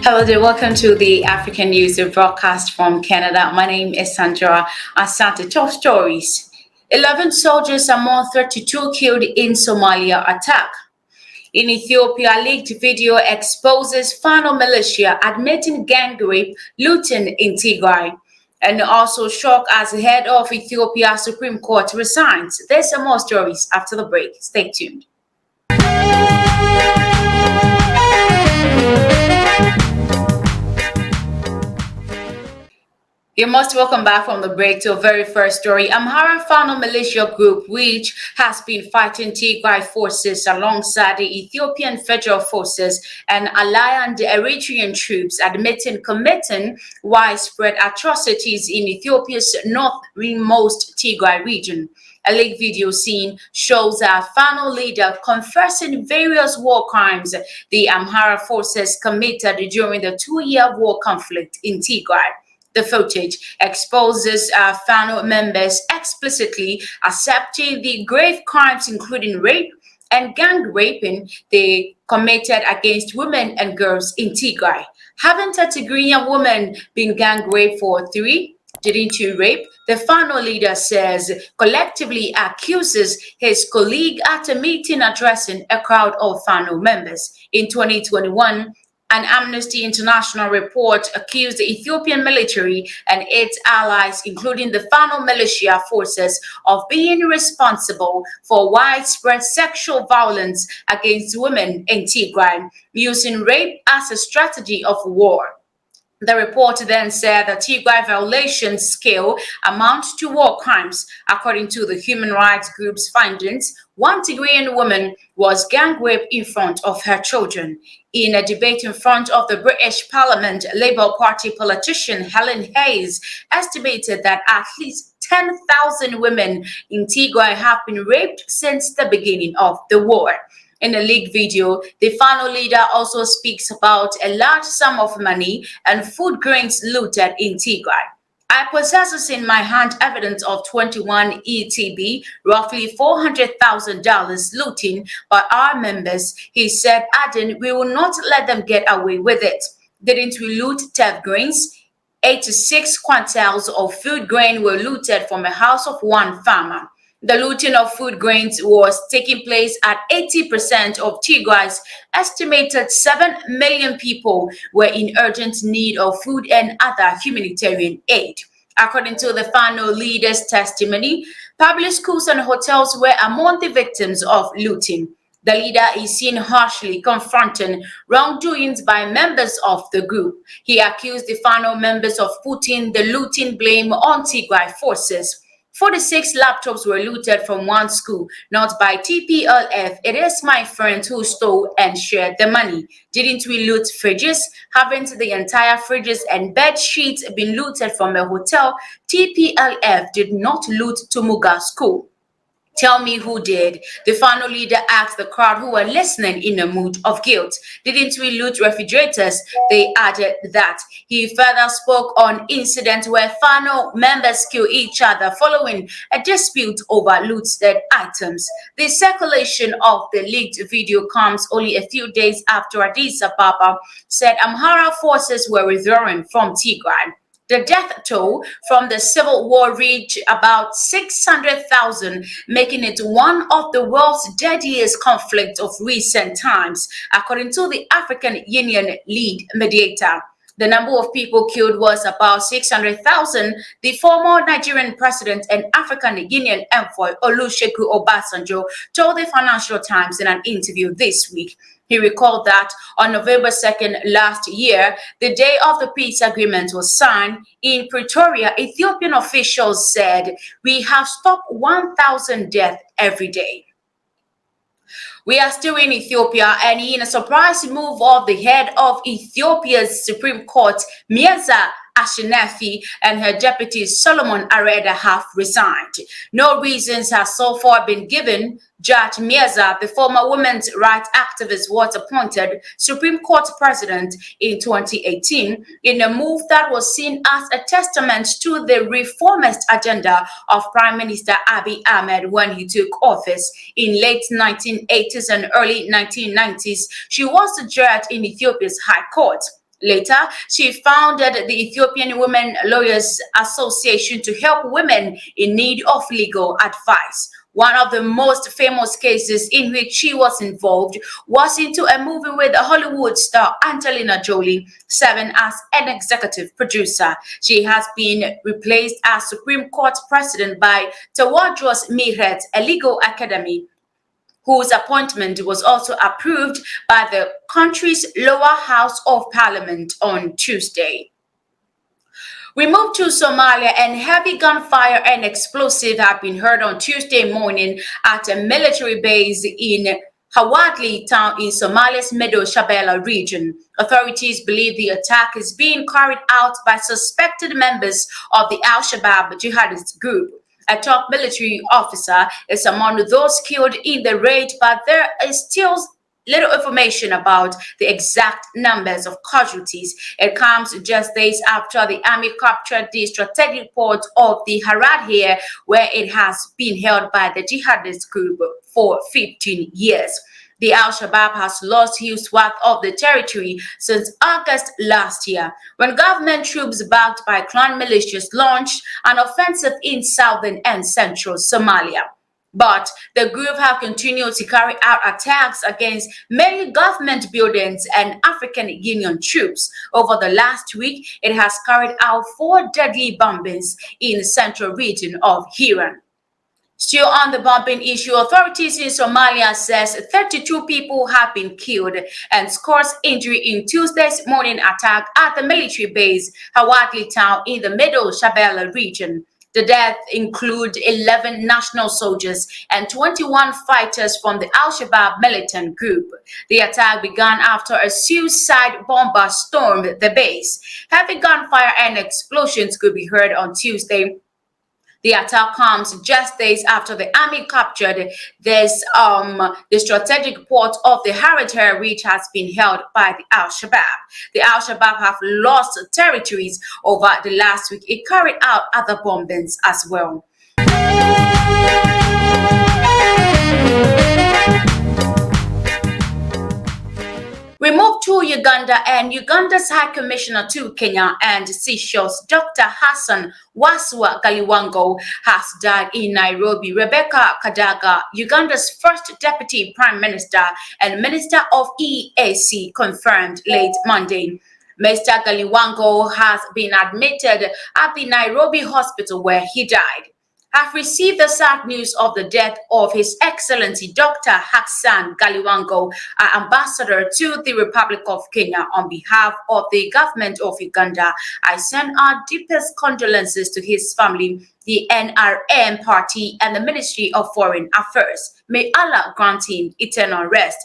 Hello there, welcome to the African News broadcast from Canada. My name is Sandra Asante. Top stories. 11 soldiers among 32 killed in Somalia attack. In Ethiopia, leaked video exposes Fano militia admitting gang rape, looting in Tigray. And also shock as head of Ethiopia Supreme Court resigns. There's some more stories after the break. Stay tuned. You're most welcome back from the break to a very first story. Amhara Fano militia group, which has been fighting Tigray forces alongside the Ethiopian federal forces and allied Eritrean troops, committing widespread atrocities in Ethiopia's northernmost Tigray region. A leaked video scene shows a Fano leader confessing various war crimes the Amhara forces committed during the 2-year war conflict in Tigray. The footage exposes Fano members explicitly accepting the grave crimes, including rape and gang raping they committed against women and girls in Tigray. Haven't a Tigrayan woman been gang raped for 3? Didn't you rape? The Fano leader says, collectively accuses his colleague at a meeting addressing a crowd of Fano members. In 2021, an Amnesty International report accused the Ethiopian military and its allies, including the Fano militia forces, of being responsible for widespread sexual violence against women in Tigray, using rape as a strategy of war. The report then said that Tigray violations scale amount to war crimes. According to the human rights group's findings, one Tigrayan woman was gang raped in front of her children. In a debate in front of the British Parliament, Labour Party politician Helen Hayes estimated that at least 10,000 women in Tigray have been raped since the beginning of the war. In a leaked video, the Fano leader also speaks about a large sum of money and food grains looted in Tigray. I possess in my hand evidence of 21 ETB, roughly $400,000 looting by our members, he said, adding, we will not let them get away with it. Didn't we loot 10 grains? 86 quintals of food grain were looted from a house of one farmer. The looting of food grains was taking place at 80% of Tigray's estimated 7 million people were in urgent need of food and other humanitarian aid. According to the Fano leader's testimony, public schools and hotels were among the victims of looting. The leader is seen harshly confronting wrongdoings by members of the group. He accused the Fano members of putting the looting blame on Tigray forces. 46 laptops were looted from one school, not by TPLF. It is my friend who stole and shared the money. Didn't we loot fridges? Haven't the entire fridges and bed sheets been looted from a hotel? TPLF did not loot Tumuga school. Tell me who did. The Fano leader asked the crowd who were listening in a mood of guilt. Didn't we loot refrigerators? They added that. He further spoke on incidents where Fano members kill each other following a dispute over looted items. The circulation of the leaked video comes only a few days after Addis Ababa said Amhara forces were withdrawing from Tigray. The death toll from the civil war reached about 600,000, making it one of the world's deadliest conflicts of recent times, according to the African Union lead mediator. The number of people killed was about 600,000, the former Nigerian president and African Union envoy Olusegun Obasanjo told the Financial Times in an interview this week. He recalled that on November 2nd last year, the day of the peace agreement was signed in Pretoria, Ethiopian officials said, "We have stopped 1,000 deaths every day." We are still in Ethiopia, and in a surprise move of the head of Ethiopia's Supreme Court, Mieza Ashenafi, and her deputy Solomon Reda have resigned. No reasons have so far been given. Judge Mieza, the former women's rights activist, was appointed Supreme Court president in 2018 in a move that was seen as a testament to the reformist agenda of Prime Minister Abiy Ahmed when he took office in late 1980s and early 1990s. She was a judge in Ethiopia's High Court. Later, she founded the Ethiopian Women Lawyers Association to help women in need of legal advice. One of the most famous cases in which she was involved was into a movie with Hollywood star Angelina Jolie, serving as an executive producer. She has been replaced as Supreme Court president by Tawadros Miret, a legal academy, whose appointment was also approved by the country's lower house of parliament on Tuesday. We move to Somalia, and heavy gunfire and explosive have been heard on Tuesday morning at a military base in Hawadli town in Somalia's Middle Shabelle region. Authorities believe the attack is being carried out by suspected members of the Al-Shabaab jihadist group. A top military officer is among those killed in the raid, but there is still little information about the exact numbers of casualties. It comes just days after the army captured the strategic port of the Harad here, where it has been held by the jihadist group for 15 years. The Al-Shabaab has lost huge swath of the territory since August last year, when government troops backed by clan militias launched an offensive in southern and central Somalia. But the group have continued to carry out attacks against many government buildings and African Union troops. Over the last week, it has carried out 4 deadly bombings in the central region of Hiran. Still on the bombing issue, authorities in Somalia says 32 people have been killed and scores injured in Tuesday's morning attack at the military base Hawadli town in the Middle Shabelle region. The deaths include 11 national soldiers and 21 fighters from the Al-Shabaab militant group. The attack began after a suicide bomber stormed the base. Heavy gunfire and explosions could be heard on Tuesday. The attack comes just days after the army captured the strategic port of the Eritrea, which has been held by the Al-Shabaab. The Al-Shabaab have lost territories over the last week. It carried out other bombings as well. We move to Uganda, and Uganda's High Commissioner to Kenya and Seychelles, Dr. Hassan Waswa Galiwango, has died in Nairobi. Rebecca Kadaga, Uganda's first Deputy Prime Minister and Minister of EAC, confirmed late Monday. Mr. Galiwango has been admitted at the Nairobi hospital where he died. Have received the sad news of the death of His Excellency Dr. Hassan Galiwango, Ambassador to the Republic of Kenya. On behalf of the government of Uganda, I send our deepest condolences to his family, the NRM party, and the Ministry of Foreign Affairs. May Allah grant him eternal rest.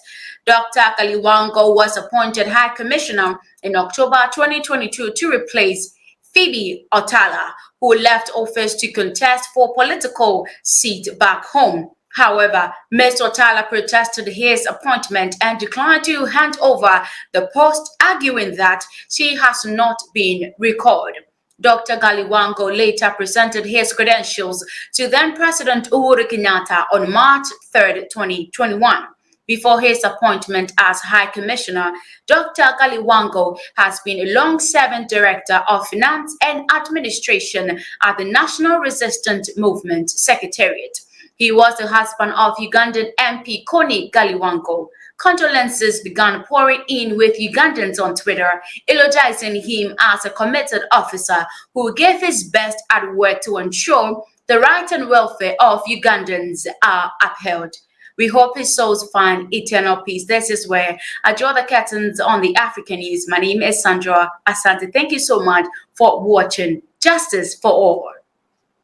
Dr. Galiwango was appointed High Commissioner in October 2022 to replace Phoebe Otala, who left office to contest for political seat back home. However, Mr. Otala protested his appointment and declined to hand over the post, arguing that she has not been recalled. Dr. Galiwango later presented his credentials to then-President Uhuru Kenyatta on March 3, 2021. Before his appointment as High Commissioner, Dr. Galiwango has been a long-serving Director of Finance and Administration at the National Resistance Movement Secretariat. He was the husband of Ugandan MP Connie Galiwango. condolences began pouring in, with Ugandans on Twitter eulogizing him as a committed officer who gave his best at work to ensure the rights and welfare of Ugandans are upheld. We hope his souls find eternal peace. This is where I draw the curtains on the African news. My name is Sandra Asante. Thank you so much for watching. Justice for all.